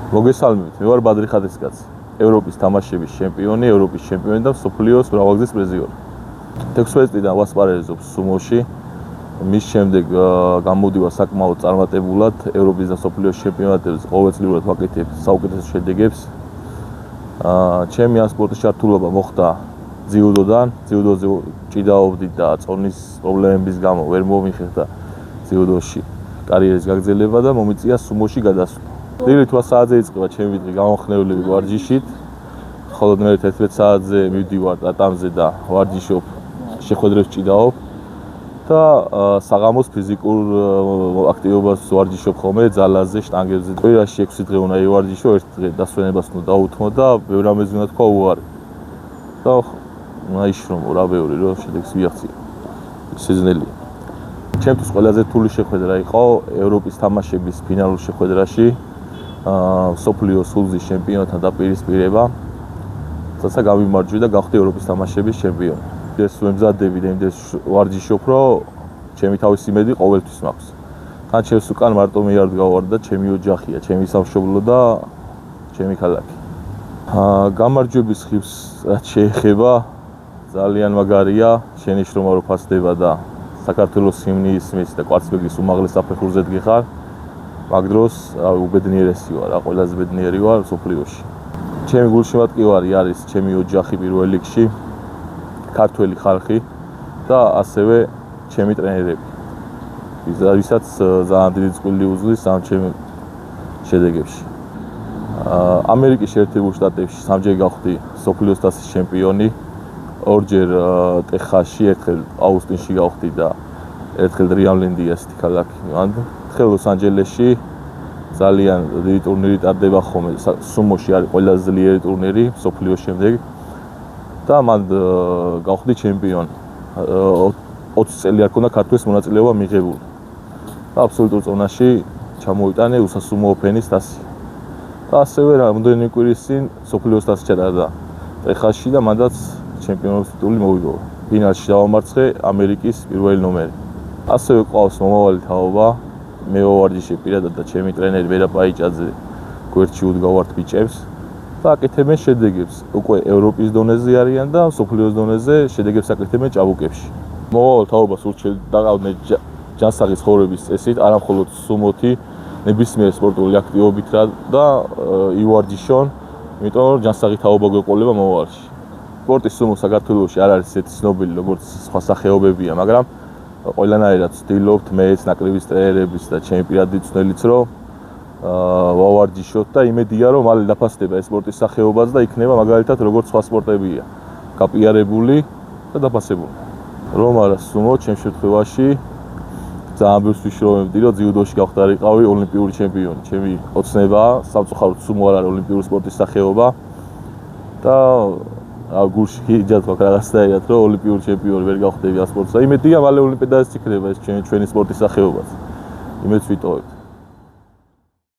მოგესალმებით, მე ვარ ბადრი ხადისკაცი, ევროპის თამაშების ჩემპიონი, ევროპის ჩემპიონი და მსოფლიოს მრავალგზის პრიზიორი. 16 წლიდან ვასპარეზობ სუმოში, მის შემდეგ გამოდივარ საკმაოდ წარმატებულად ევროპის და მსოფლიოს ჩემპიონატებზე, ყოველწლიურად ვაკეთებ საუკეთესო შედეგებს. ჩემი ამ სპორტის ჩართულობა მოხდა ძიუდოდან, ძიუდოზე ჭიდაობდი და წონის პრობლემების გამო ვერ მომიხერხდა ძიუდოში კარიერის გაგრძელება და მომიწია სუმოში გადასვლა. დილით 8 საათზე იწყება ჩემი დღე გამახნევლები ვარჯიშით, ხოლო მე 11 საათზე მივდივარ ტატამზე და ვარჯიშობ, შეხვედრებს ჭიდაობ და საღამოს ფიზიკურ აქტივობას ვარჯიშობ ხოლმე ძალაზე, შტანგებზე. კვირაში 6 დღე უნდა ივარჯიშო, ერთ დღე დასვენებას უნდა დაუთმო და ბევრ რამეს უნდა თქვა უარი. და აიშრომო რა ბევრი რომ შედეგს ვიაღწიო. სიზნელია. ჩემთვის ყველაზე რთული შეხვედრა იყო ევროპის თამაშების ფინალურ შეხვედრაში. მსოფლიოს სულზის ჩემპიონთან დაპირისპირება, თუმცა გამიმარჯვე და გავხდი ევროპის თამაშების ჩემპიონი. ეს ვემზადები და იმდენს ვარჯიშობ, რომ ჩემი თავის იმედი ყოველთვის მაქვს. თან ჩემს უკან მარტო მე არ დგავარ და ჩემი ოჯახია, ჩემი სამშობლო და ჩემი ქალაქი. გამარჯვების ხიბს რაც შეეხება, ძალიან მაგარია, შენიშნულმა რომ ფასდება და საქართველოს ჰიმნის ისმის და კვარცხლბეკის უმაღლეს საფეხურზე დგიხარ. მაგ დროს უბედნიერესი ვარ, ყველაზე ბედნიერი ვარ სოფლიოში. ჩემი გულშემატკივარი არის ჩემი ოჯახი პირველ რიგში, ქართველი ხალხი და ასევე ჩემი ტრენერები. ვისაც ძალიან დიდი წვლილი უძღვის ამ ჩემი შედეგებში. ამერიკის შეერთებულ შტატებში სამჯერ გავხდი სოფლიოს თასის ჩემპიონი, ორჯერ ტეხასში, ერთხელ აუსტინში გავხდი და ერთხელ რიამლენდი ასეთი ქალაქი. ერთხელ ლოს-ანჯელესში ძალიან დიდი ტურნირი ტარდება ხოლმე. სუმოში არის ყველაზე ძლიერი ტურნირი სოფლიოს შემდეგ და მან გავხდი ჩემპიონი. 20 წელი არ ქონდა ქართველის მონაწილეობა მიღებული. და აბსოლუტურ ზონაში ჩამოვიტანე უსასუმო ოფენის თასი. და ასევე რამდენი კვირის წინ სოფლიოს თასი ჩატარდა ტეხასში და მანდაც ჩემპიონობის ტიტული მოვიპოვა. ფინალში დავამარცხე ამერიკის პირველი ნომერი. ასევე ყავს მომავალი თაობა. მე ვარჯიშებ პირადად და ჩემი ტრენერი ვერა პაიჭაძე გვერდში უდგავართ ბიჭებს და აკეთებენ შედეგებს. უკვე ევროპის დონეზე არიან და სოფლიოს დონეზე შედეგებს აკეთებენ ჭაბუკებში. მომავალ თაობას ურჩევთ დაყავდნენ ჯანსაღი ცხოვრების წესით, არა მხოლოდ სუმოთი, ნებისმიერ სპორტული აქტივობით და ივარჯიშონ, იმიტომ რომ ჯანსაღი თაობა გვეყოლება მომავალში. სპორტის სუმო საქართველოში არ არის ესეთი ცნობილი, როგორც სხვა სახეობებია, მაგრამ ყველანაირად ვცდილობთ მეც, ნაკრების ტრენერების და ჩემი პირადი მწვრთნელიც, რომ ვავარჯიშოთ და იმედია, რომ მალე დაფასდება ეს სპორტის სახეობაც და იქნება მაგალითად როგორც სხვა სპორტებია, გაპიარებული და დაფასებული. რომ არა სუმო, ჩემს შემთხვევაში ძალიან ბევრს ვიშრომებდი, რომ ძიუდოში გავხდარიყავი ოლიმპიური ჩემპიონი. ჩემი ოცნებაა, სამწუხაროდ სუმო არ არის ოლიმპიური სპორტის სახეობა და გულში იჯათ მაქვს რაღაცნაირად, რომ ოლიმპიური ჩემპიონი ვერ გავხდები ამ სპორტსა. იმედია, მალე ოლიმპიადაზეც იქნება ეს ჩვენი სპორტის სახეობაც. იმედს ვიტოვებთ.